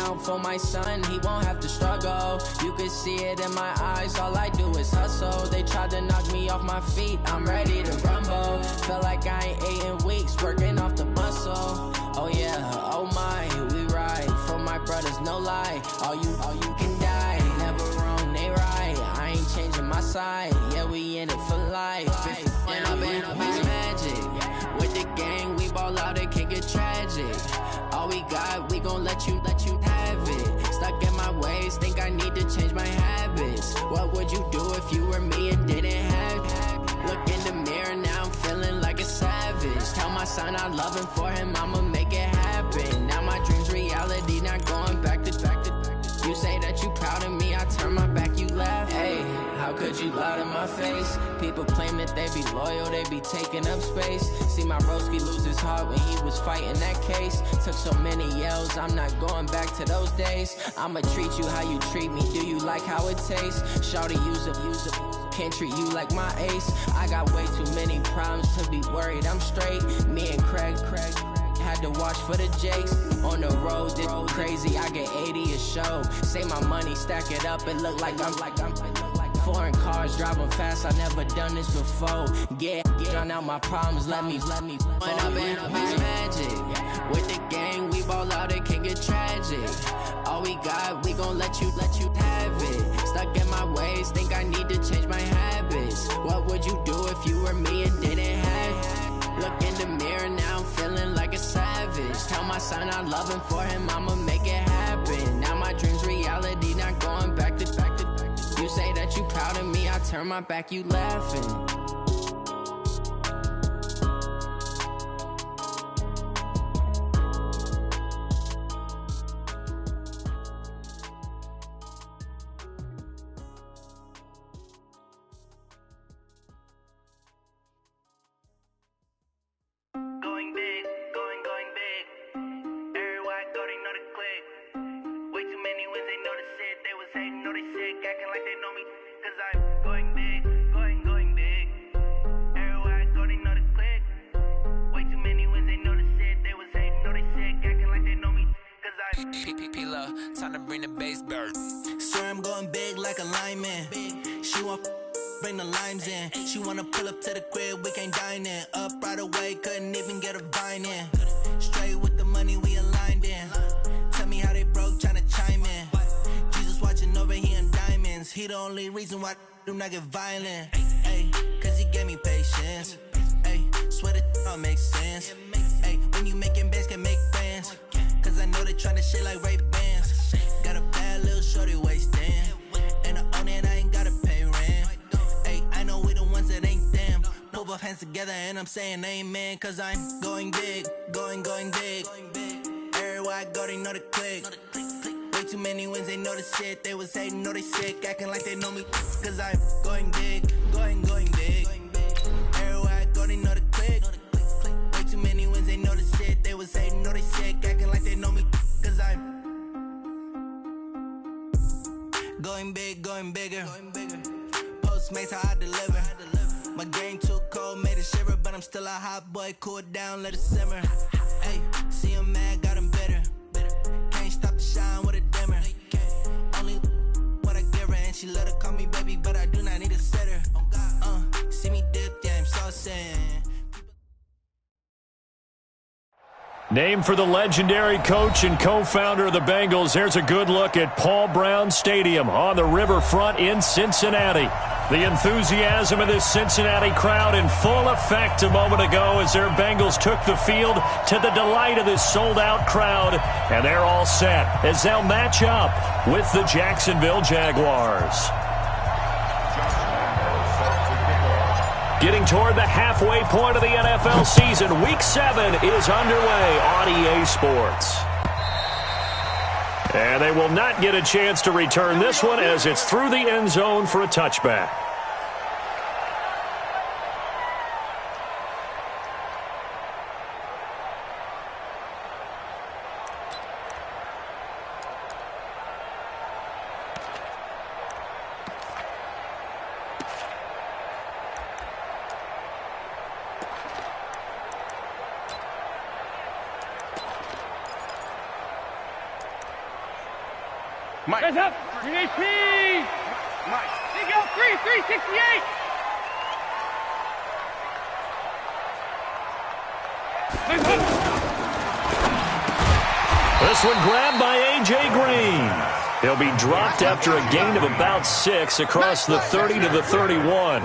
down for my son, he won't have to struggle. You can see it in my eyes, all I do is hustle. They tried to knock me off my feet, I'm ready to rumble. Feel like I ain't ate in weeks, working off the muscle. Oh yeah, oh my, we ride for my brothers, no lie. All you can die, never wrong, they right. I ain't changing my side, yeah, we in it for life. And I've been magic. With the gang, we ball out, it can get tragic. All we got, we gon' let you have it. Stuck in my ways, think I need to change my habits. What would you do if you were me and didn't have it? Look in the mirror, now I'm feeling like a savage. Tell my son I love him, for him I'ma make it happen. Now my dream's reality, not going back to. You say that you proud of me, I turn my back, you laugh. Hey, how could you lie to my face? People claim that they be loyal, they be taking up space. See my broski lose his heart when he was fighting that case. Took so many yells, I'm not going back to those days. I'ma treat you how you treat me, do you like how it tastes? Shawty, use it, can't treat you like my ace. I got way too many problems to be worried, I'm straight. Me and Craig had to watch for the Jakes. On the road, this crazy, I get 80 a show. Say my money, stack it up, it look like I'm foreign cars, driving fast, I never done this before. Yeah, drown out my problems, let me When I've been magic. With the gang, we ball out, it can get tragic. All we got, we gon' let you have it. Stuck in my ways, think I need to change my habits. What would you do if you were me and didn't have it? Look in the mirror, now I'm feeling like a savage. Tell my son I love him, for him I'ma make it happen. Now my dream's reality, not going back to. You say that you proud of me, I turn my back, you laughing. Time to bring the bass bird. Swear I'm going big like a lineman. She want bring the limes in. She wanna pull up to the crib, we can't dine in. Up right away, couldn't even get a vine in. Straight with the money, we aligned in. Tell me how they broke, tryna chime in. Jesus watching over, he in diamonds. He the only reason why I do not get violent. Ay, cause he gave me patience. Ay, swear that all makes sense. Ay, when you making bands, can make friends. Cause I know they tryna shit like Ray Bans. Got a bad little shorty wasting. And I own it, I ain't gotta pay rent. Ay, I know we the ones that ain't them. Pull both hands together and I'm saying amen. Cause I'm going big, going big. Everywhere I go, they know the click. Way too many wins, they know the shit. They was hating, know they sick, acting like they know me. Cause I'm going big, going big. Everywhere I go, they know the click. Way too many wins, they know the shit. They was hating, know they sick, acting like they know me. Cause I'm going big, going bigger. Postmates, how I deliver. My game too cold, made it shiver. But I'm still a hot boy, cool down, let it simmer. Hey, see him mad, got him bitter. Can't stop the shine with a dimmer. Only what I give her, and she let her call me baby, but I do not need a sitter. See me dip, yeah, I'm saucing. Named for the legendary coach and co-founder of the Bengals, here's a good look at Paul Brown Stadium on the riverfront in Cincinnati. The enthusiasm of this Cincinnati crowd in full effect a moment ago as their Bengals took the field to the delight of this sold-out crowd. And they're all set as they'll match up with the Jacksonville Jaguars. Getting toward the halfway point of the NFL season, Week 7 is underway on EA Sports. And they will not get a chance to return this one as it's through the end zone for a touchback. Mike. Guys up. 318. Mike. There you go. 368. This one grabbed by A.J. Green. He'll be dropped after a gain of about 6 across the 30 to the 31.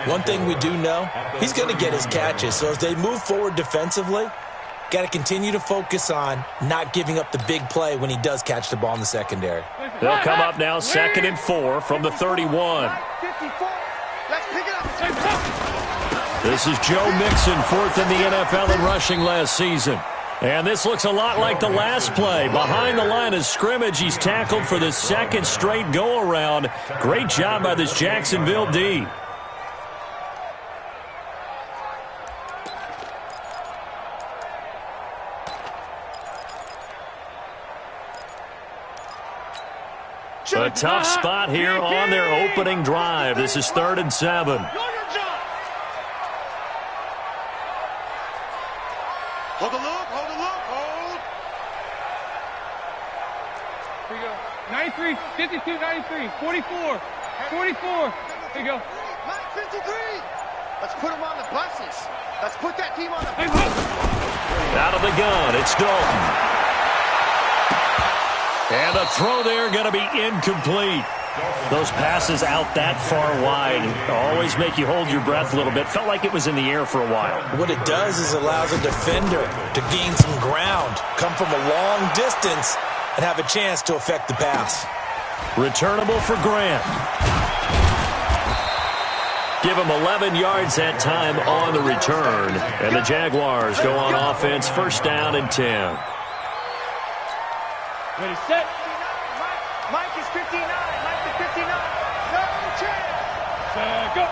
One thing we do know, he's going to get his catches. So as they move forward defensively, got to continue to focus on not giving up the big play when he does catch the ball in the secondary. They'll come up now 2nd and 4 from the 31. This is Joe Mixon, 4th in the NFL in rushing last season. And this looks a lot like the last play. Behind the line of scrimmage, he's tackled for the 2nd straight go-around. Great job by this Jacksonville D. A tough spot here on their opening drive. This is 3rd and 7. Hold the look, hold the look, hold. Here you go. 93, 52, 93, 44, 44. Here you go. 53. Let's put them on the buses. Let's put that team on the buses. Out of the gun, it's Dalton. And the throw there going to be incomplete. Those passes out that far wide always make you hold your breath a little bit. Felt like it was in the air for a while. What it does is allows a defender to gain some ground, come from a long distance, and have a chance to affect the pass. Returnable for Grant. Give him 11 yards that time on the return. And the Jaguars go on offense, 1st down and 10. Ready, set. Mike is 59. Mike is 59. No chance. Go.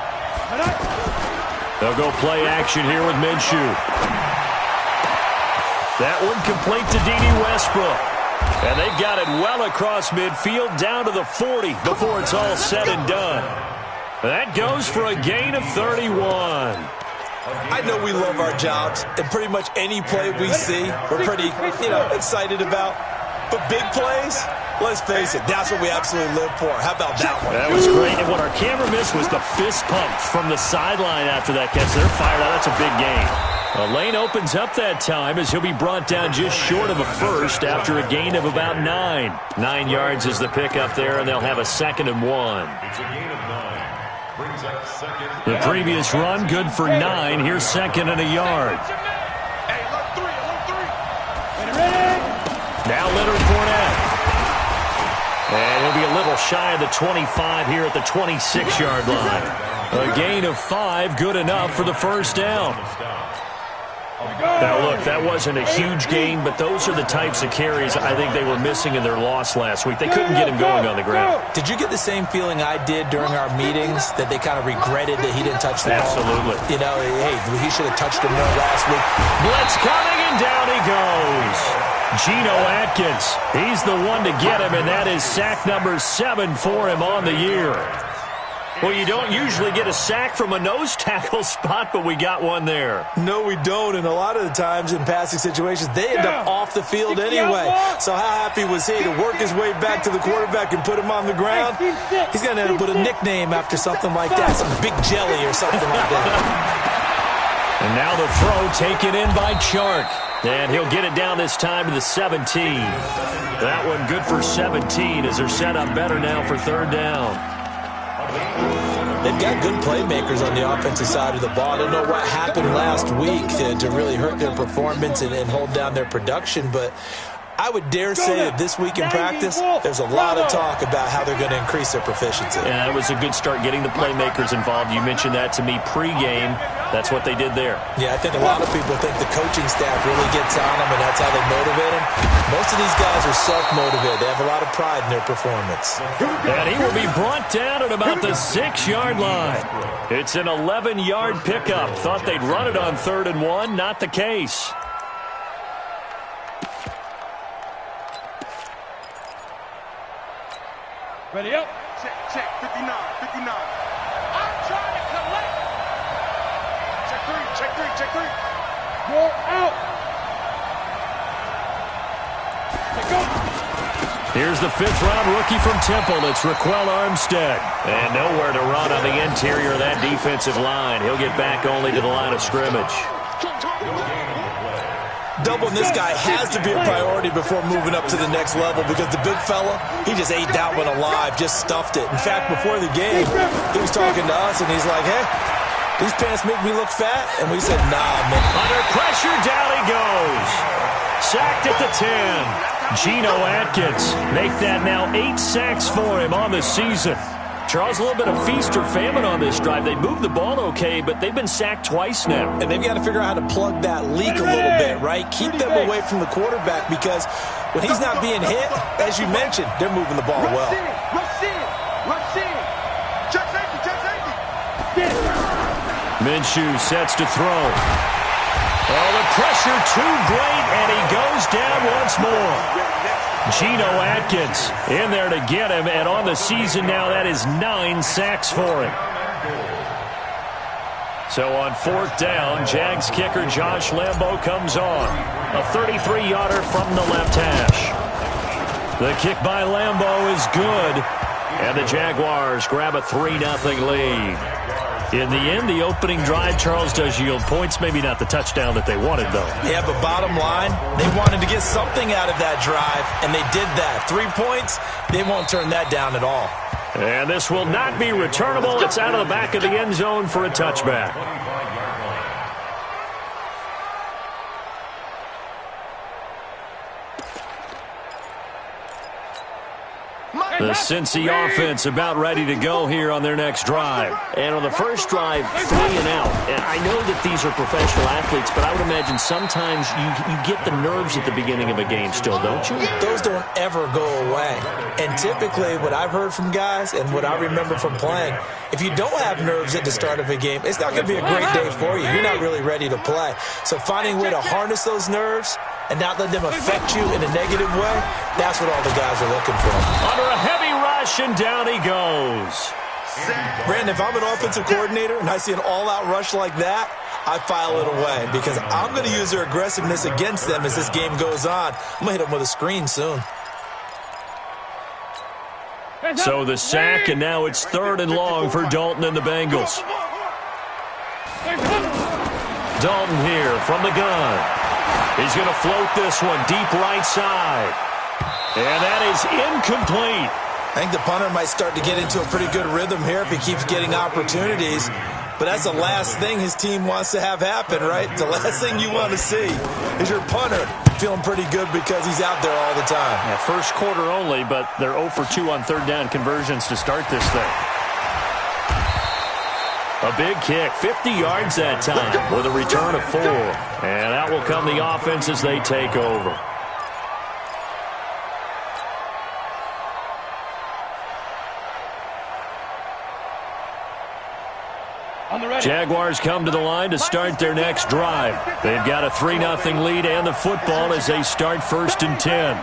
They'll go play action here with Minshew. That one complete to D.D. Westbrook. And they've got it well across midfield down to the 40 before it's all said and done. That goes for a gain of 31. I know we love our jobs, and pretty much any play we see, we're pretty, excited about. But big plays, let's face it, that's what we absolutely live for. How about that one? That was great. And what our camera missed was the fist pump from the sideline after that catch. They're fired out. That's a big gain. The lane opens up that time as he'll be brought down just short of a first after a gain of about 9. 9 yards is the pickup there, and they'll have a 2nd and 1. It's a gain of 9. Brings up 2nd. The previous run, good for 9. Here's 2nd and a yard. Hey, look 3, look 3. Now Leonard Fournette. And he'll be a little shy of the 25 here at the 26-yard line. A gain of 5, good enough for the 1st down. Now, look, that wasn't a huge gain, but those are the types of carries I think they were missing in their loss last week. They couldn't get him going on the ground. Did you get the same feeling I did during our meetings, that they kind of regretted that he didn't touch the ball? Absolutely. Hey, he should have touched him more last week. Blitz coming, and down he goes. Geno Atkins, he's the one to get him, and that is sack number 7 for him on the year. Well, you don't usually get a sack from a nose tackle spot, but we got one there. No, we don't, and a lot of the times in passing situations, they end up off the field anyway. So how happy was he to work his way back to the quarterback and put him on the ground? He's going to end up with a nickname after something like that, some Big Jelly or something like that. And now the throw taken in by Chark. And he'll get it down this time to the 17. That one good for 17 as they're set up better now for 3rd down. They've got good playmakers on the offensive side of the ball. I don't know what happened last week to really hurt their performance and hold down their production, but I would dare say that this week in practice, there's a lot of talk about how they're going to increase their proficiency. Yeah, it was a good start getting the playmakers involved. You mentioned that to me pregame. That's what they did there. Yeah, I think a lot of people think the coaching staff really gets on them, and that's how they motivate them. Most of these guys are self-motivated. They have a lot of pride in their performance. And he will be brought down at about the 6-yard line. It's an 11-yard pickup. Thought they'd run it on 3rd and 1. Not the case. Ready up. Check, 59. I'm trying to collect. Check 3. Roll out. Go. Here's the fifth-round rookie from Temple. It's Raquel Armstead. And nowhere to run on the interior of that defensive line. He'll get back only to the line of scrimmage. Doubling this guy has to be a priority before moving up to the next level because the big fella, he just ate that one alive, just stuffed it. In fact, before the game, he was talking to us, and he's like, hey, these pants make me look fat? And we said, nah, man. Under pressure, down he goes. Sacked at the 10. Geno Atkins make that now 8 sacks for him on the season. Charles, a little bit of feast or famine on this drive. They moved the ball okay, but they've been sacked twice now. And they've got to figure out how to plug that leak a little bit, right? Keep them away from the quarterback because when he's not being hit, as you mentioned, they're moving the ball well. Minshew sets to throw. Oh, the pressure too great, and he goes down once more. Geno Atkins in there to get him, and on the season now, that is 9 sacks for him. So on 4th down, Jags kicker Josh Lambo comes on. A 33-yarder from the left hash. The kick by Lambo is good, and the Jaguars grab a 3-0 lead. In the end, the opening drive, Charles, does yield points. Maybe not the touchdown that they wanted, though. Yeah, but bottom line, they wanted to get something out of that drive, and they did that. 3 points, they won't turn that down at all. And this will not be returnable. It's out of the back of the end zone for a touchback. The Cincy offense about ready to go here on their next drive. And on the first drive, 3 and out. And I know that these are professional athletes, but I would imagine sometimes you get the nerves at the beginning of a game still, don't you? Those don't ever go away. And typically what I've heard from guys and what I remember from playing, if you don't have nerves at the start of a game, it's not going to be a great day for you. You're not really ready to play. So finding a way to harness those nerves and not let them affect you in a negative way, that's what all the guys are looking for. Under a heavy rush, and down he goes. Brandon, if I'm an offensive coordinator and I see an all-out rush like that, I file it away because I'm going to use their aggressiveness against them as this game goes on. I'm going to hit them with a screen soon. So the sack, and now it's 3rd and long for Dalton and the Bengals. Dalton here from the gun. He's going to float this one deep right side. And that is incomplete. I think the punter might start to get into a pretty good rhythm here if he keeps getting opportunities. But that's the last thing his team wants to have happen, right? The last thing you want to see is your punter feeling pretty good because he's out there all the time. Yeah, first quarter only, but they're 0 for 2 on 3rd down conversions to start this thing. A big kick, 50 yards that time with a return of 4. And out will come the offense as they take over. Jaguars come to the line to start their next drive. They've got a 3-0 lead and the football as they start 1st and 10.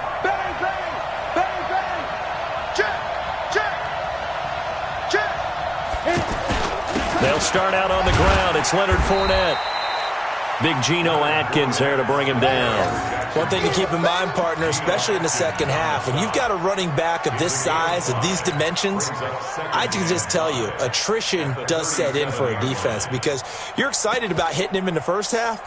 They'll start out on the ground. It's Leonard Fournette. Big Geno Atkins there to bring him down. One thing to keep in mind, partner, especially in the second half, when you've got a running back of this size, of these dimensions, I can just tell you, attrition does set in for a defense because you're excited about hitting him in the first half.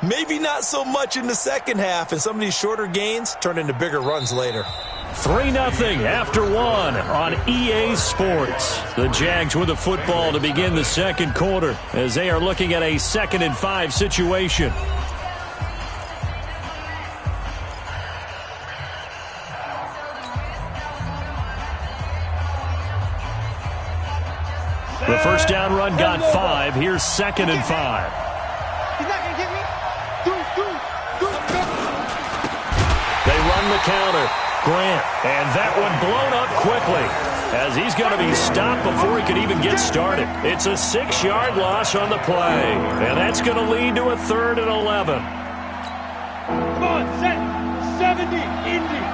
Maybe not so much in the second half, and some of these shorter gains turn into bigger runs later. 3-0 after 1 on EA Sports. The Jags with the football to begin the second quarter as they are looking at a 2nd and 5 situation. The first down run got 5. Here's 2nd and 5. He's not going to get me. They run the counter. Grant, and that one blown up quickly as he's going to be stopped before he could even get started. It's a 6-yard loss on the play, and that's going to lead to a 3rd and 11. Come on, set 70, Indy.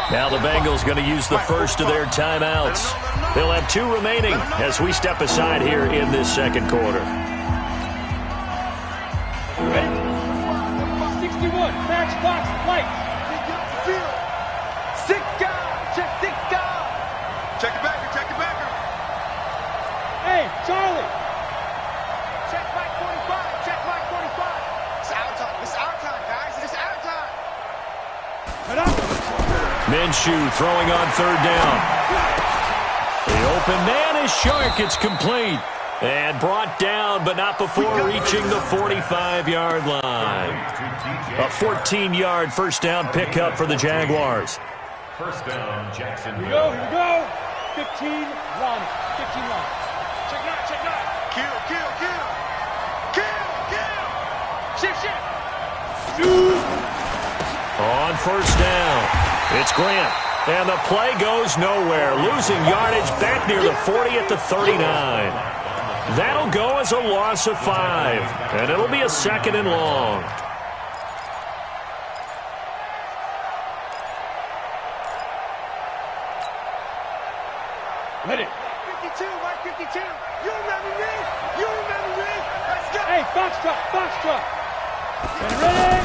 Now the Bengals going to use the first of their timeouts. They'll have 2 remaining as we step aside here in this second quarter. Ready? 61, matchbox lights. Minshew throwing on third down. The open man is short. It's complete. And brought down, but not before reaching the 45-yard line. A 14-yard first down pickup for the Jaguars. First down, Jacksonville. Here we go. 15-1. 15-1. Check nine, check nine. Kill. Shift. On first down, it's Grant. And the play goes nowhere. Losing yardage back near the 40 at the 39. That'll go as a loss of 5. And it'll be a 2nd and long. Ready. 52, Mike 52. You remember me? Let's go. Hey, box truck. Ready?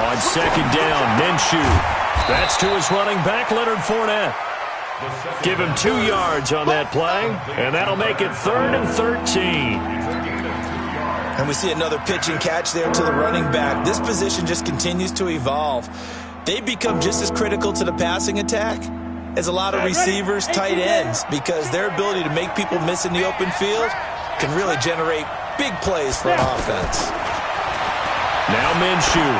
On second down, Minshew. That's to his running back, Leonard Fournette. Give him 2 yards on that play, and that'll make it 3rd and 13. And we see another pitch and catch there to the running back. This position just continues to evolve. They become just as critical to the passing attack as a lot of receivers, tight ends, because their ability to make people miss in the open field can really generate big plays for an offense. Now Minshew.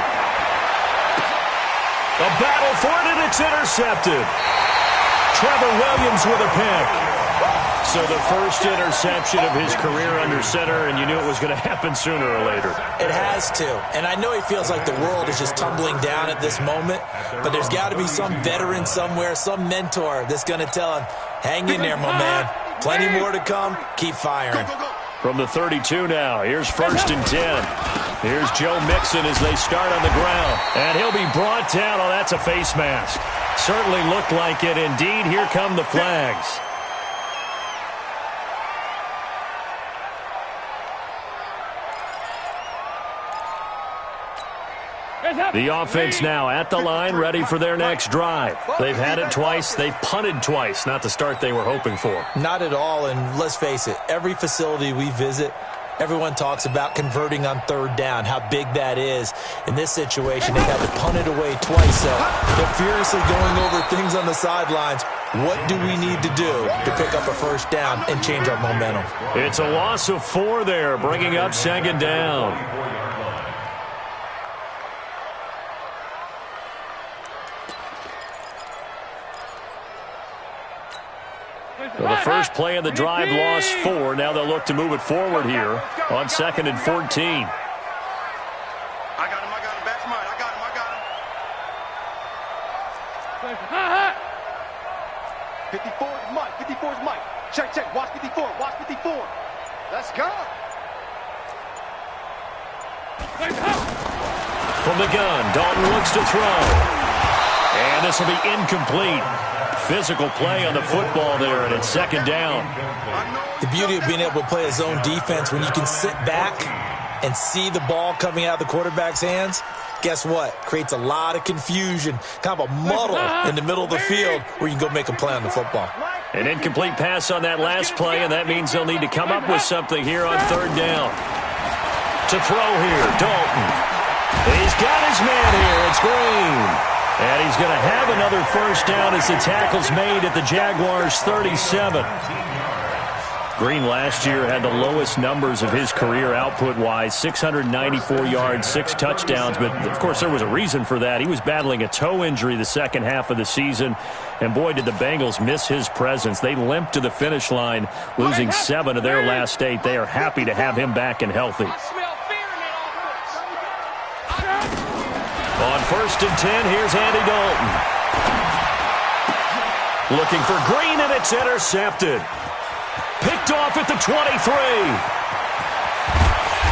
A battle for it, and it's intercepted. Trevor Williams with a pick. So the first interception of his career under center, and you knew it was going to happen sooner or later. It has to. And I know he feels like the world is just tumbling down at this moment, but there's got to be some veteran somewhere, some mentor that's going to tell him, hang in there, my man. Plenty more to come. Keep firing. From the 32 now, here's 1st and 10. Here's Joe Mixon as they start on the ground. And he'll be brought down. Oh, that's a face mask. Certainly looked like it. Indeed, here come the flags. The offense now at the line, ready for their next drive. They've had it twice. They've punted twice. Not the start they were hoping for. Not at all, and let's face it, every facility we visit, everyone talks about converting on third down, how big that is. In this situation, they've had to punt it away twice, so they're furiously going over things on the sidelines. What do we need to do to pick up a first down and change our momentum? It's a loss of 4 there, bringing up 2nd down. So the first play of the drive lost 4. Now they'll look to move it forward here on 2nd and 14. I got him. Back smart. I got him. 54 is Mike. 54 is Mike. Check. Watch 54. Let's go. From the gun, Dalton looks to throw. And this will be incomplete. Physical play on the football there, and it's 2nd down. The beauty of being able to play a zone defense when you can sit back and see the ball coming out of the quarterback's hands, guess what? Creates a lot of confusion, kind of a muddle in the middle of the field where you can go make a play on the football. An incomplete pass on that last play, and that means they'll need to come up with something here on 3rd down. To throw here, Dalton. He's got his man here. It's Green. And he's going to have another first down as the tackle's made at the Jaguars' 37. Green last year had the lowest numbers of his career output-wise, 694 yards, 6 touchdowns. But, of course, there was a reason for that. He was battling a toe injury the second half of the season. And, boy, did the Bengals miss his presence. They limped to the finish line, losing 7 of their last 8. They are happy to have him back and healthy. On 1st and 10, here's Andy Dalton. Looking for Green, and it's intercepted. Picked off at the 23.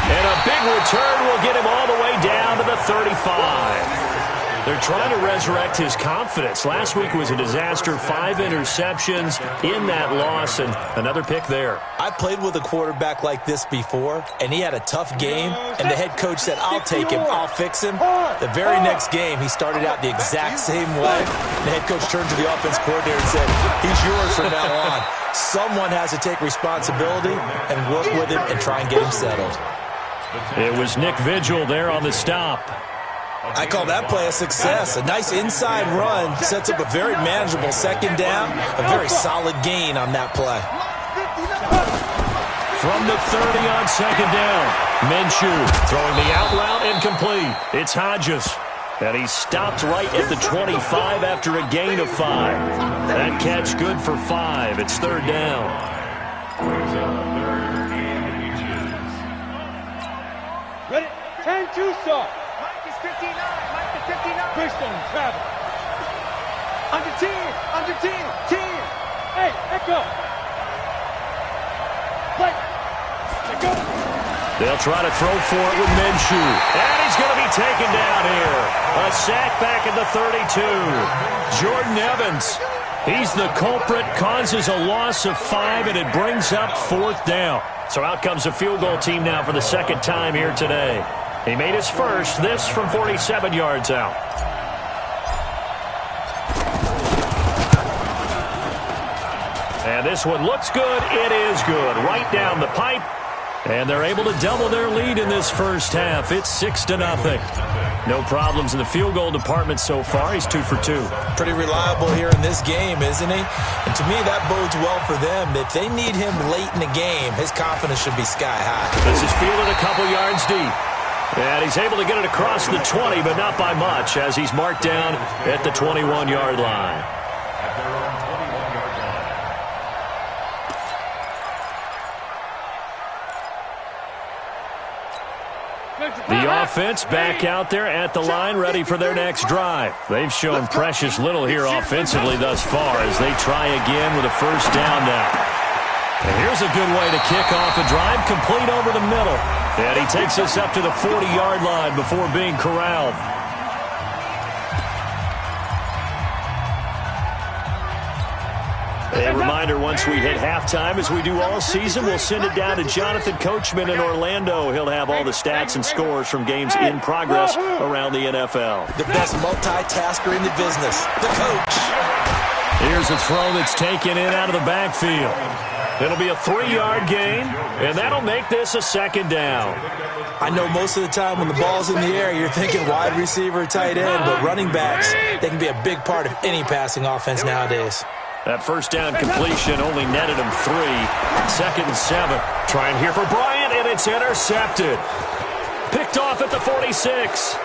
And a big return will get him all the way down to the 35. They're trying to resurrect his confidence. Last week was a disaster. 5 interceptions in that loss, and another pick there. I played with a quarterback like this before, and he had a tough game, and the head coach said, I'll take him, I'll fix him. The very next game, he started out the exact same way. The head coach turned to the offense coordinator and said, he's yours from now on. Someone has to take responsibility and work with him and try and get him settled. It was Nick Vigil there on the stop. I call that play a success. A nice inside run sets up a very manageable second down, a very solid gain on that play. From the 30 on second down, Minshew throwing the out route incomplete. It's Hodges, and he stopped right at the 25 after a gain of 5. That catch good for 5. It's third down. Ready? 10-2 start. Mike is 59. Mike is 59. Christian, travel. Under 10. Under 10. 10. Hey, let go. Play. Let go. They'll try to throw for it with Minshew. And he's going to be taken down here. A sack back at the 32. Jordan Evans. He's the culprit, causes a loss of 5, and it brings up fourth down. So out comes a field goal team now for the second time here today. He made his first, this from 47 yards out. And this one looks good. It is good. Right down the pipe. And they're able to double their lead in this first half. It's 6-0. No problems in the field goal department so far. He's 2 for 2. Pretty reliable here in this game, isn't he? And to me, that bodes well for them. If they need him late in the game, his confidence should be sky high. This is fielded a couple yards deep. And he's able to get it across the 20, but not by much, as he's marked down at the 21-yard line. The offense back out there at the line, ready for their next drive. They've shown precious little here offensively thus far as they try again with a first down now. And here's a good way to kick off a drive, complete over the middle. And he takes us up to the 40-yard line before being corralled. A reminder, once we hit halftime, as we do all season, we'll send it down to Jonathan Coachman in Orlando. He'll have all the stats and scores from games in progress around the NFL. The best multitasker in the business, the coach. Here's a throw that's taken in out of the backfield. It'll be a 3-yard gain, and that'll make this a second down. I know most of the time when the ball's in the air, you're thinking wide receiver, tight end, but running backs, they can be a big part of any passing offense nowadays. That first down completion only netted him 3. 2nd and 7. Trying here for Bryant, and it's intercepted. Picked off at the 46.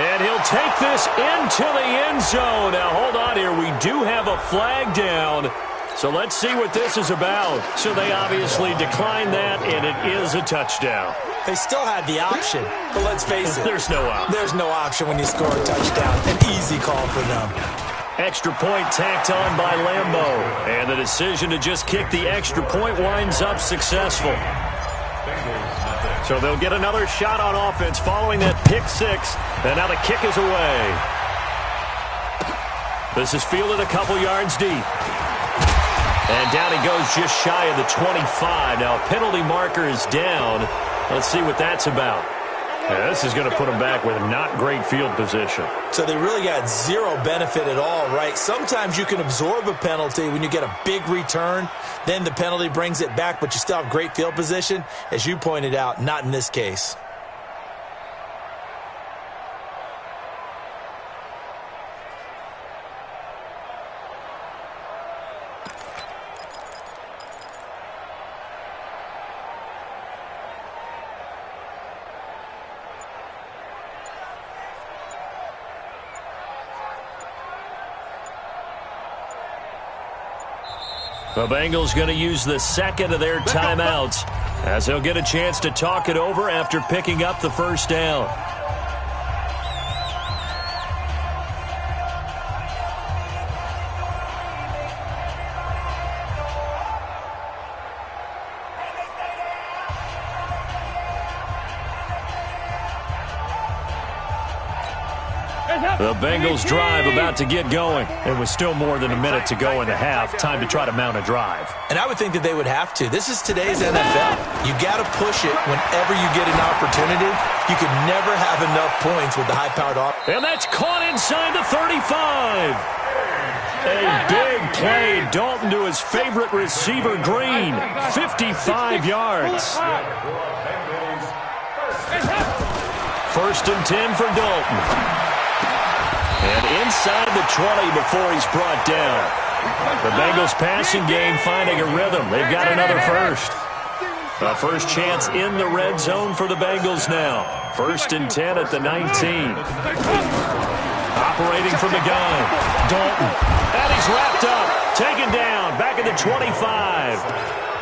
And he'll take this into the end zone. Now, hold on here. We do have a flag down. So let's see what this is about. So they obviously declined that, and it is a touchdown. They still had the option, but let's face it. There's no option. There's no option when you score a touchdown. An easy call for them. Extra point tacked on by Lambo. And the decision to just kick the extra point winds up successful. So they'll get another shot on offense following that pick 6. And now the kick is away. This is fielded a couple yards deep. And down he goes just shy of the 25. Now a penalty marker is down. Let's see what that's about. Yeah, this is going to put them back with not great field position. So they really got zero benefit at all, right? Sometimes you can absorb a penalty when you get a big return. Then the penalty brings it back, but you still have great field position. As you pointed out, not in this case. The Bengals going to use the second of their timeouts as they'll get a chance to talk it over after picking up the first down. The Bengals drive about to get going. It was still more than a minute to go in the half. Time to try to mount a drive. And I would think that they would have to. This is today's NFL. You got to push it whenever you get an opportunity. You can never have enough points with the high-powered offense. And that's caught inside the 35. A big play. Dalton to his favorite receiver, Green. 55 yards. First and 10 for Dalton. And inside the 20 before he's brought down. The Bengals passing game finding a rhythm. They've got another first. A first chance in the red zone for the Bengals now. First and 10 at the 19. Operating from the gun. Dalton. And he's wrapped up. Taken down. Back at the 25.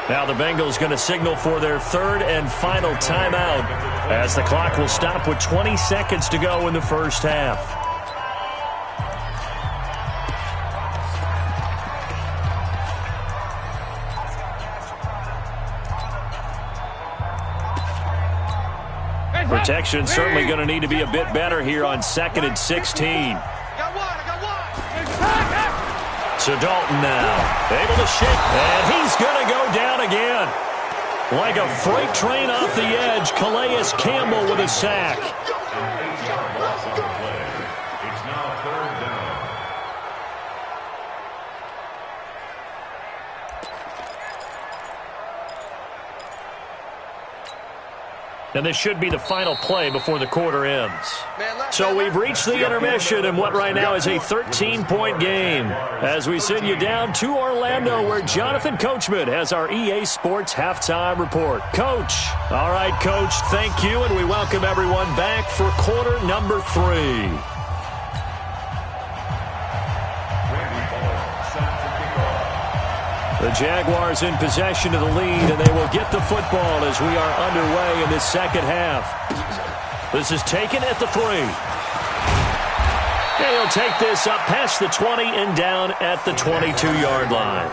Now the Bengals going to signal for their third and final timeout as the clock will stop with 20 seconds to go in the first half. Protection certainly going to need to be a bit better here on 2nd and 16. So Dalton now able to shake, and he's going to go down again. Like a freight train off the edge, Calais Campbell with a sack. It's now 3rd down. And this should be the final play before the quarter ends. So we've reached the intermission in what right now is a 13-point game. As we send you down to Orlando, where Jonathan Coachman has our EA Sports halftime report. Coach. All right, Coach, thank you, and we welcome everyone back for quarter number 3. The Jaguars in possession of the lead, and they will get the football as we are underway in this second half. This is taken at the 3. And he'll take this up past the 20 and down at the 22-yard line.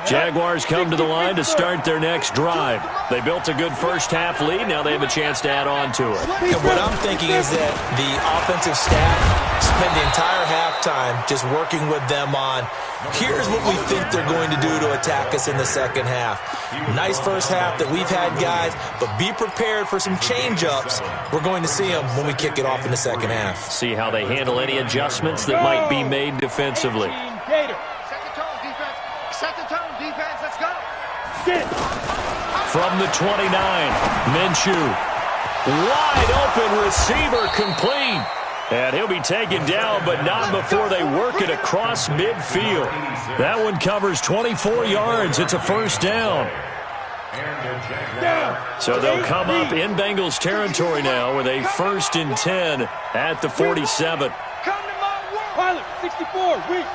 Jaguars come to the line to start their next drive. They built a good first-half lead. Now they have a chance to add on to it. And what I'm thinking is that the offensive staff spend the entire halftime just working with them on, here's what we think they're going to do to attack us in the second half. Nice first half that we've had, guys, but be prepared for some change-ups. We're going to see them when we kick it off in the second half. See how they handle any adjustments that might be made defensively. From the 29, Minshew. Wide open receiver complete. And he'll be taken down, but not before they work it across midfield. That one covers 24 yards. It's a first down. So they'll come up in Bengals territory now with a 1st and 10 at the 47. Pilot, 64, weak.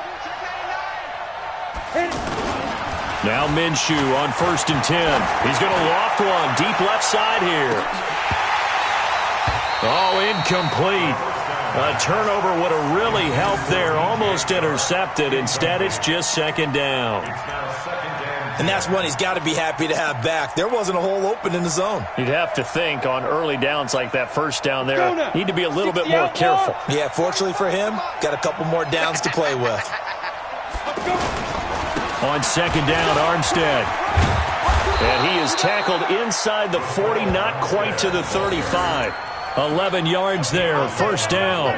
Now Minshew on 1st and 10. He's going to loft one deep left side here. Oh, incomplete. A turnover would have really helped there. Almost intercepted. Instead, it's just 2nd down. And that's one he's got to be happy to have back. There wasn't a hole open in the zone. You'd have to think on early downs like that first down there, need to be a little bit more careful. Yeah, fortunately for him, got a couple more downs to play with. On 2nd down, Armstead. And he is tackled inside the 40, not quite to the 35. 11 yards there, first down.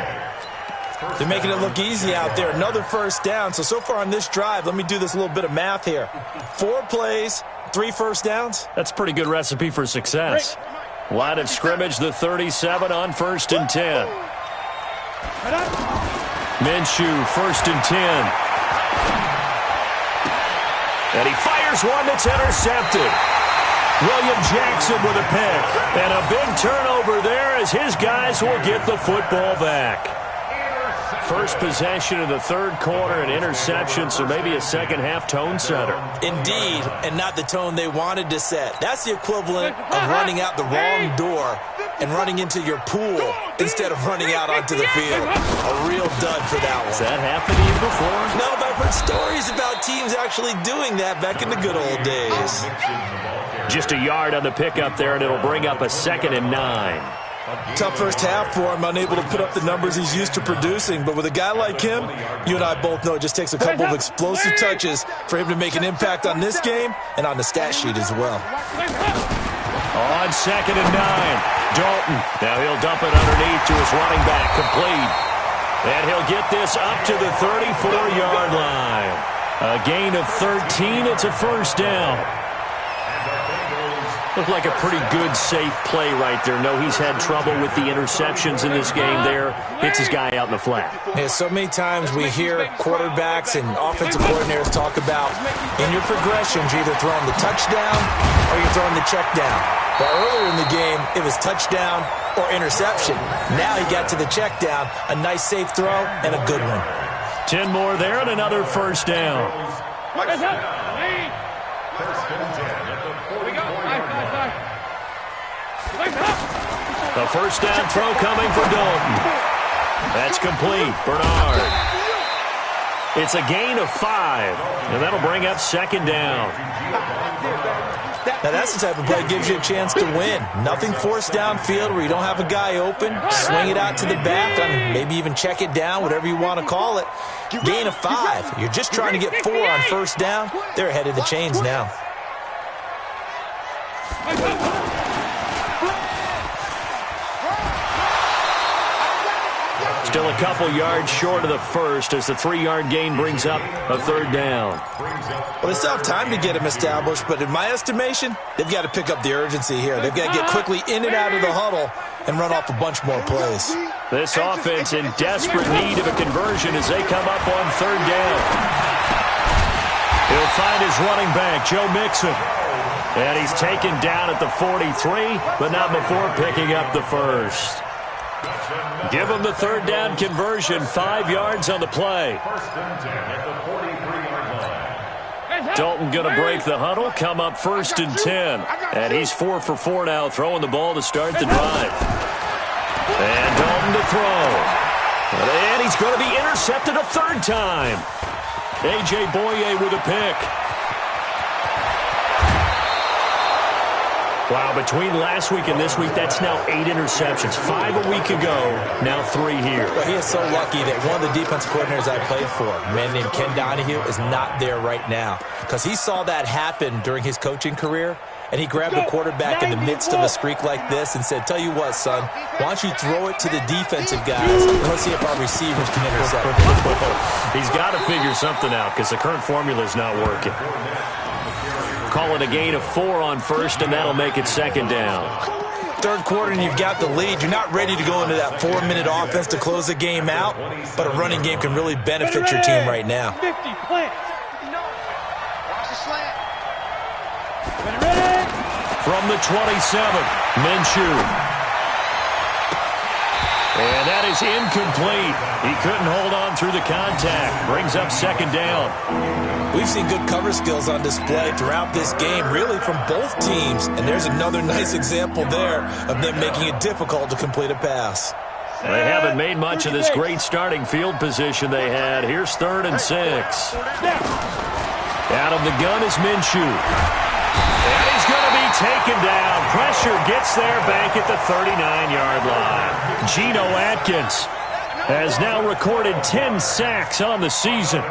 They're making it look easy out there. Another first down. So far on this drive, let me do this little bit of math here. 4 plays, 3 first downs. That's a pretty good recipe for success. Line of scrimmage, the 37 on 1st and 10. Minshew, 1st and 10. And he fires one that's intercepted. William Jackson with a pick. And a big turnover there as his guys will get the football back. First possession of the 3rd quarter, an interception, so maybe a second-half tone setter. Indeed, and not the tone they wanted to set. That's the equivalent of running out the wrong door and running into your pool instead of running out onto the field. A real dud for that one. Has that happened to you before? No, but I've heard stories about teams actually doing that back in the good old days. Just a yard on the pickup there, and it'll bring up a 2nd and 9. Tough first half for him, unable to put up the numbers he's used to producing. But with a guy like him, you and I both know it just takes a couple of explosive touches for him to make an impact on this game and on the stat sheet as well. On 2nd and 9, Dalton. Now he'll dump it underneath to his running back, complete. And he'll get this up to the 34-yard line. A gain of 13, it's a first down. Looked like a pretty good, safe play right there. No, he's had trouble with the interceptions in this game there. Hits his guy out in the flat. Yeah, so many times we hear quarterbacks and offensive coordinators talk about in your progressions, you're either throwing the touchdown or you're throwing the check down. But earlier in the game, it was touchdown or interception. Now he got to the check down, a nice safe throw, and a good one. 10 more there and another first down. First and 10 at the 40-yard line. The first down throw coming for Dalton. That's complete. Bernard. It's a gain of 5, and that'll bring up second down. Now that's the type of play that gives you a chance to win. Nothing forced downfield where you don't have a guy open. Swing it out to the back, and maybe even check it down, whatever you want to call it. Gain of 5. You're just trying to get 4 on first down. They're ahead of the chains now. Still a couple yards short of the first as the 3-yard gain brings up a third down. Well, they still have time to get him established, but in my estimation, they've got to pick up the urgency here. They've got to get quickly in and out of the huddle and run off a bunch more plays. This offense in desperate need of a conversion as they come up on third down. He'll find his running back, Joe Mixon. And he's taken down at the 43, but not before picking up the first. Give him the third down conversion, 5 yards on the play. First and 10 at the 43-yard line. Dalton going to break the huddle, come up first and 10. And he's 4 for 4 now, throwing the ball to start the drive. And Dalton to throw. And he's going to be intercepted a third time. A.J. Boye with a pick. Wow, between last week and this week, that's now 8 interceptions. 5 a week ago, now 3 here. Well, he is so lucky that one of the defensive coordinators I played for, a man named Ken Donahue, is not there right now. Because he saw that happen during his coaching career, and he grabbed the quarterback in the midst of a streak like this and said, tell you what, son, why don't you throw it to the defensive guys, and let's see if our receivers can intercept it. He's got to figure something out because the current formula is not working. Call it a gain of 4 on first, and that'll make it second down. Third quarter, and you've got the lead. You're not ready to go into that 4-minute offense to close the game out, but a running game can really benefit your team right now. 50, plant. Watch the slant. From the 27, Minshew. And that is incomplete. He couldn't hold on through the contact. Brings up second down. We've seen good cover skills on display throughout this game, really from both teams. And there's another nice example there of them making it difficult to complete a pass. They haven't made much of this great starting field position they had. Here's 3rd and 6. Out of the gun is Minshew. And he's going to be taken down. Pressure gets there back at the 39-yard line. Geno Atkins has now recorded 10 sacks on the season.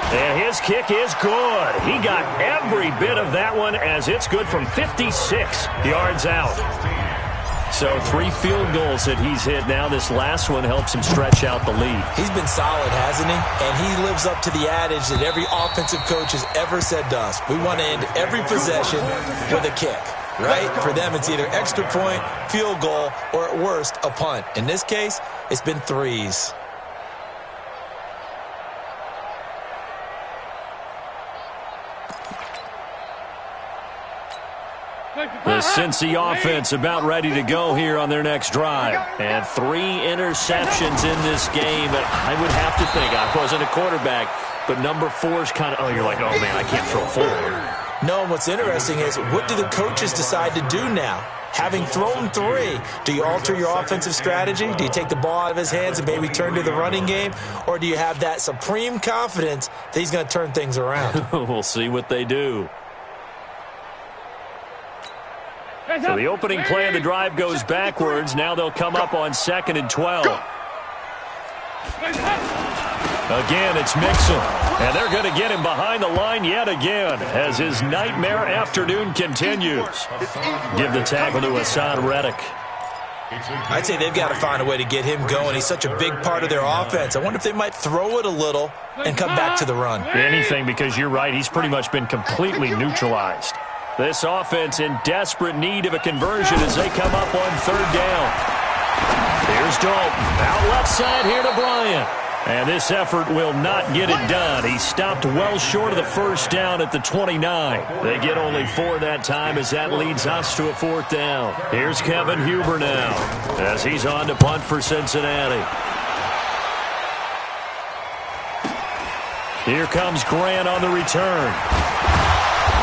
And his kick is good. He got every bit of that one as it's good from 56 yards out. So 3 field goals that he's hit now. This last one helps him stretch out the lead. He's been solid, hasn't he? And he lives up to the adage that every offensive coach has ever said to us. We want to end every possession with a kick, right? For them, it's either extra point, field goal, or at worst, a punt. In this case, it's been 3s. The Cincy offense about ready to go here on their next drive. And 3 interceptions in this game. But I would have to think, I wasn't a quarterback, but number 4 is kind of, oh, you're like, oh, man, I can't throw 4. No, and what's interesting is, what do the coaches decide to do now? Having thrown 3, do you alter your offensive strategy? Do you take the ball out of his hands and maybe turn to the running game? Or do you have that supreme confidence that he's going to turn things around? We'll see what they do. So the opening play of the drive goes backwards. Now they'll come up on 2nd and 12. Again, it's Mixon. And they're going to get him behind the line yet again as his nightmare afternoon continues. Give the tackle to Hassan Reddick. I'd say they've got to find a way to get him going. He's such a big part of their offense. I wonder if they might throw it a little and come back to the run. Anything, because you're right, he's pretty much been completely neutralized. This offense in desperate need of a conversion as they come up on third down. Here's Dalton. Out left side here to Bryant. And this effort will not get it done. He stopped well short of the first down at the 29. They get only 4 that time as that leads us to a fourth down. Here's Kevin Huber now as he's on to punt for Cincinnati. Here comes Grant on the return.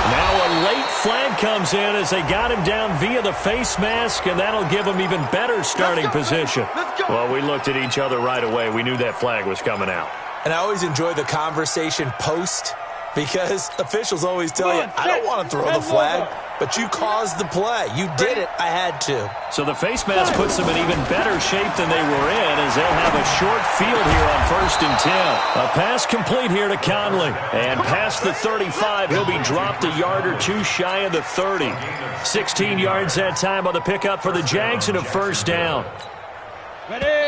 Now a late flag comes in as they got him down via the face mask, and that'll give him even better starting position. Well, we looked at each other right away. We knew that flag was coming out. And I always enjoy the conversation post because officials always tell you, I don't want to throw the flag, but you caused the play. You did it. I had to. So the face mask puts them in even better shape than they were in as they'll have a short field here on 1st and 10. A pass complete here to Conley. And past the 35, he'll be dropped a yard or two shy of the 30. 16 yards that time on the pickup for the Jags and a first down.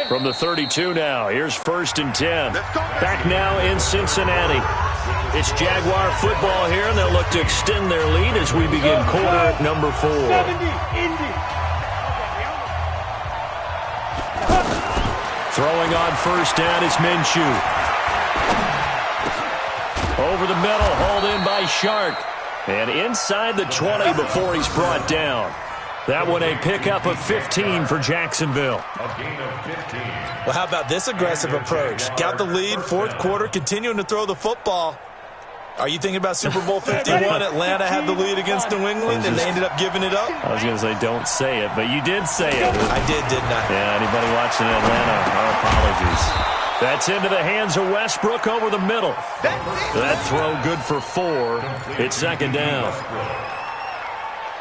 From the 32 now, here's 1st and 10. Back now in Cincinnati. It's Jaguar football here, and they'll look to extend their lead as we begin quarter number 4. Throwing on first down is Minshew. Over the middle, hauled in by Shark. And inside the 20 before he's brought down. That one a pickup of 15 for Jacksonville. A gain of 15. Well, how about this aggressive approach? Got the lead, fourth quarter, continuing to throw the football. Are you thinking about Super Bowl 51? Atlanta had the lead against New England, and they ended up giving it up? I was going to say, don't say it, but you did say it. I did, didn't I? Yeah, anybody watching Atlanta, our apologies. That's into the hands of Westbrook over the middle. That throw good for 4. It's second down.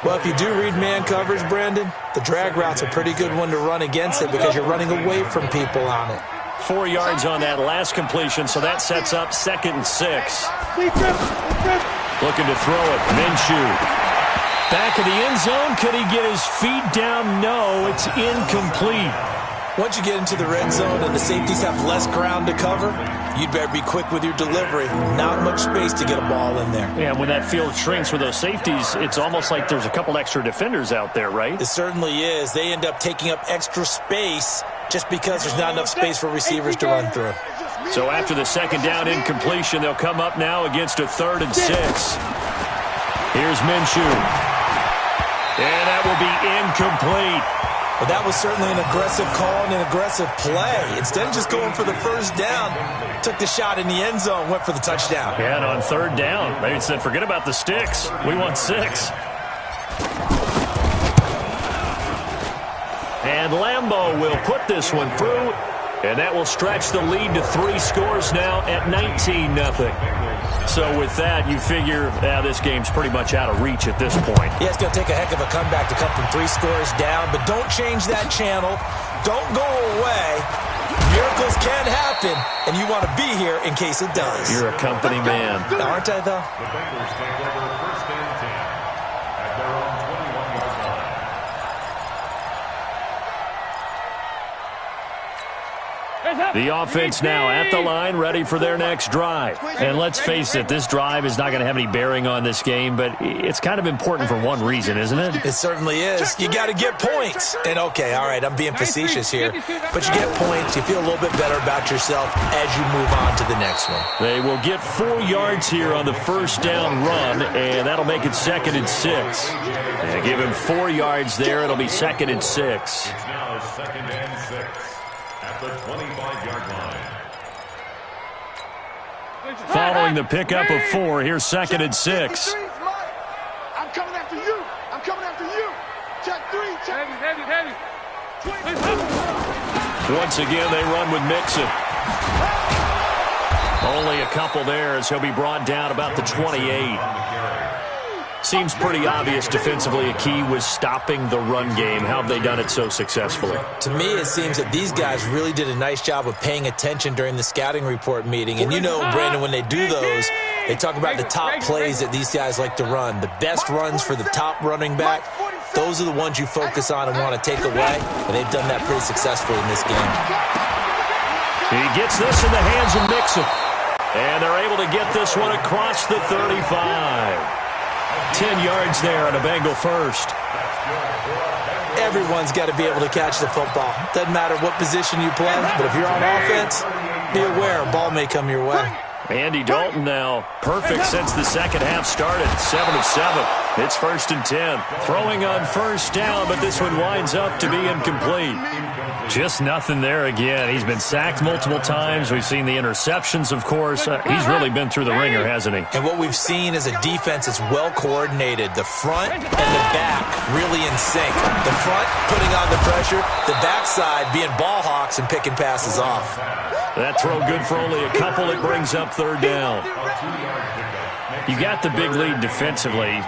Well, if you do read man coverage, Brandon, the drag route's a pretty good one to run against it because you're running away from people on it. 4 yards on that last completion, so that sets up 2nd and 6. Looking to throw it. Minshew. Back of the end zone. Could he get his feet down? No, it's incomplete. Once you get into the red zone and the safeties have less ground to cover, you'd better be quick with your delivery. Not much space to get a ball in there. Yeah, when that field shrinks with those safeties, it's almost like there's a couple extra defenders out there, right? It certainly is. They end up taking up extra space just because there's not enough space for receivers to run through. So after the second down incompletion, they'll come up now against a 3rd and 6. Here's Minshew. And that will be incomplete. Well, that was certainly an aggressive call and an aggressive play. Instead of just going for the first down, took the shot in the end zone, went for the touchdown. Yeah, and on 3rd down, they said, forget about the sticks. We want 6. And Lambeau will put this one through, and that will stretch the lead to 3 scores now at 19-0. So with that, you figure this game's pretty much out of reach at this point. Yeah, it's going to take a heck of a comeback to come from 3 scores down, but don't change that channel. Don't go away. Miracles can happen, and you want to be here in case it does. You're a company man. Aren't I, though? The Bengals take over 1st and 10 at their own 21-yard line. The offense now at the line, ready for their next drive. And let's face it, this drive is not going to have any bearing on this game, but it's kind of important for one reason, isn't it? It certainly is. You got to get points. And, okay, all right, I'm being facetious here, but you get points. You feel a little bit better about yourself as you move on to the next one. They will get 4 yards here on the first down run, and that'll make it 2nd and 6. And give him 4 yards there. It'll be 2nd and 6. It's now 2nd and 6 at the 25-yard line. Following the pickup of 4, here's 2nd and 6. I'm coming after you. I'm coming after you. Check 3. Check. Heavy. Once again, they run with Mixon. Only a couple there as he'll be brought down about the 28. Seems pretty obvious defensively a key was stopping the run game. How have they done it so successfully? To me, it seems that these guys really did a nice job of paying attention during the scouting report meeting. And you know, Brandon, when they do those, they talk about the top plays that these guys like to run. The best runs for the top running back. Those are the ones you focus on and want to take away, and they've done that pretty successfully in this game. He gets this in the hands of Mixon. And they're able to get this one across the 35. 10 yards there on a Bengal first. Everyone's got to be able to catch the football. Doesn't matter what position you play, but if you're on offense, be aware a ball may come your way. Andy Dalton now perfect since the second half started. 7 of 7. It's 1st and 10. Throwing on first down, but this one winds up to be incomplete. Just nothing there again. He's been sacked multiple times. We've seen the interceptions, of course. He's really been through the ringer, hasn't he? And what we've seen is a defense that's well coordinated. The front and the back really in sync. The front putting on the pressure. The backside being ball hawks and picking passes off. That throw good for only a couple. It brings up 3rd down. You got the big lead defensively.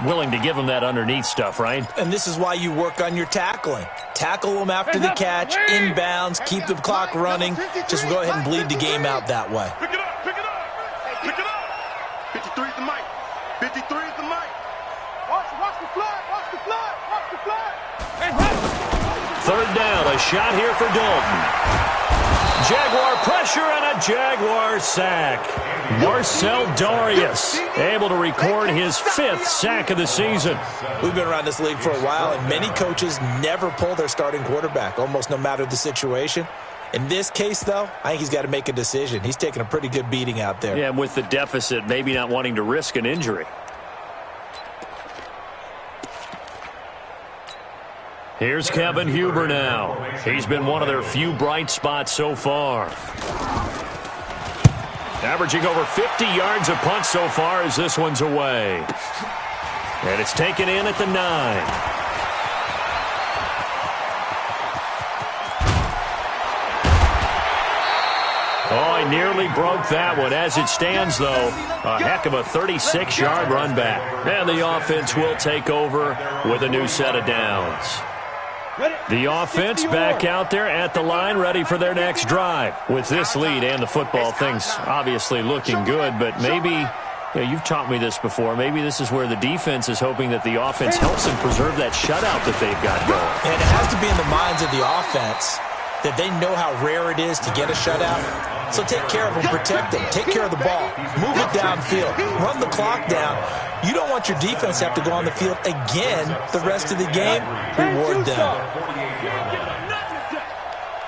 Willing to give them that underneath stuff, right? And this is why you work on your tackling. Tackle them after the catch, inbounds, keep the clock running. Just go ahead and bleed the game out that way. Pick it up, pick it up, pick it up. 53 is the mic. 53 is the mic. Watch the flag, watch the flag, watch the flag. 3rd down, a shot here for Dalton. Jaguar pressure and a Jaguar sack. Marcel Darius able to record his 5th sack of the season. We've been around this league for a while, and many coaches never pull their starting quarterback, almost no matter the situation. In this case, though, I think he's got to make a decision. He's taking a pretty good beating out there. Yeah, and with the deficit, maybe not wanting to risk an injury. Here's Kevin Huber now. He's been one of their few bright spots so far. Averaging over 50 yards a punt so far as this one's away. And it's taken in at the 9. Oh, he nearly broke that one. As it stands, though, a heck of a 36-yard run back. And the offense will take over with a new set of downs. The offense back out there at the line, ready for their next drive. With this lead and the football, things obviously looking good, but maybe, you've taught me this before, maybe this is where the defense is hoping that the offense helps them preserve that shutout that they've got going. And it has to be in the minds of the offense that they know how rare it is to get a shutout. So take care of them, protect them, take care of the ball, move it downfield, run the clock down. You don't want your defense to have to go on the field again the rest of the game. Reward them.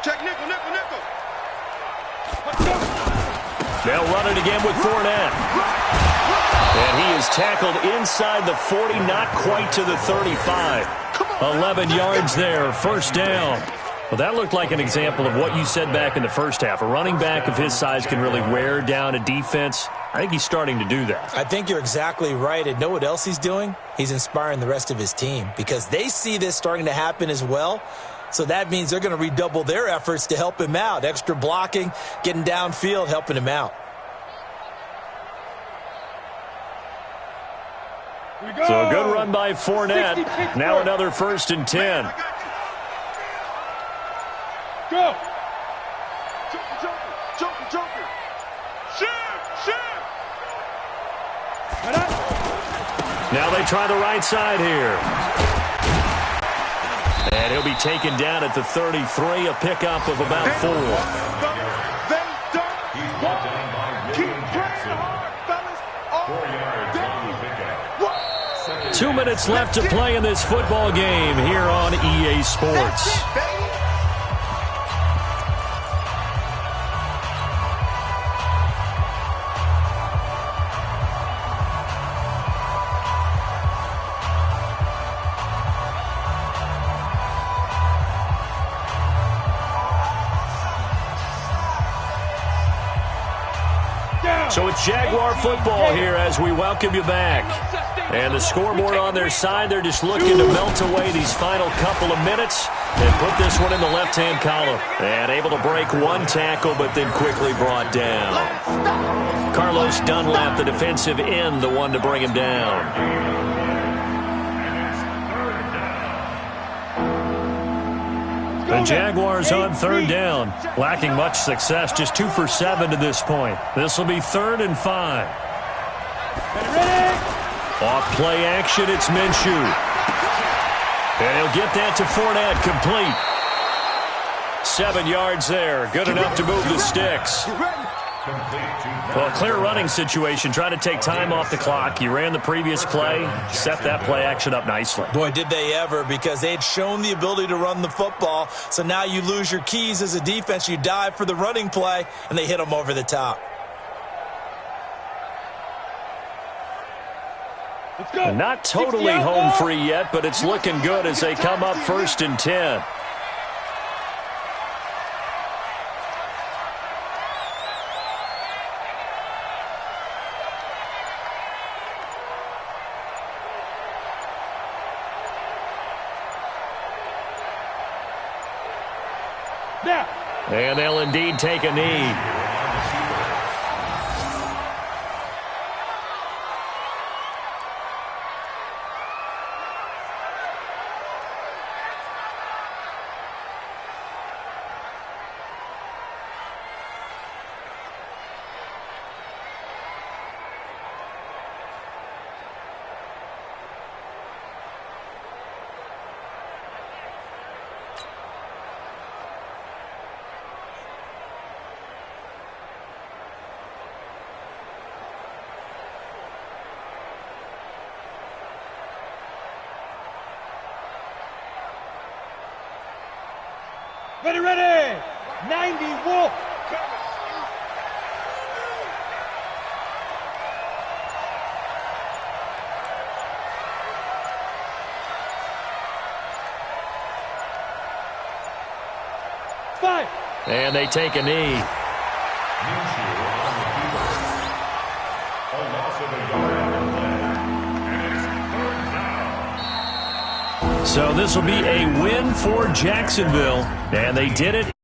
Check nickel, nickel, nickel. They'll run it again with Fournette. And he is tackled inside the 40, not quite to the 35. 11 yards there, 1st down. Well, that looked like an example of what you said back in the first half. A running back of his size can really wear down a defense. I think he's starting to do that. I think you're exactly right. And know what else he's doing? He's inspiring the rest of his team because they see this starting to happen as well. So that means they're going to redouble their efforts to help him out. Extra blocking, getting downfield, helping him out. So a good run by Fournette. Now another 1st and 10. Go! Joker. Shoot! Now they try the right side here. And he'll be taken down at the 33, a pickup of about 4. He's brought down by keep pressing hard, fellas. 2 minutes left to play in this football game here on EA Sports. So it's Jaguar football here as we welcome you back. And the scoreboard on their side, they're just looking to melt away these final couple of minutes and put this one in the left-hand column. And able to break one tackle, but then quickly brought down. Carlos Dunlap, the defensive end, the one to bring him down. The Jaguars on 3rd down, lacking much success, just 2 for 7 to this point. This will be 3rd and 5. Off play action, it's Minshew. And he'll get that to Fournette, complete. 7 yards there, good enough to move the sticks. Well, clear running situation, trying to take time off the clock. You ran the previous play, set that play action up nicely. Boy, did they ever, because they had shown the ability to run the football. So now you lose your keys as a defense. You dive for the running play, and they hit them over the top. Not totally home free yet, but it's looking good as they come up 1st and 10. And they'll indeed take a knee. Ready! 90 Wolf! Five! And they take a knee. So this will be a win for Jacksonville, and they did it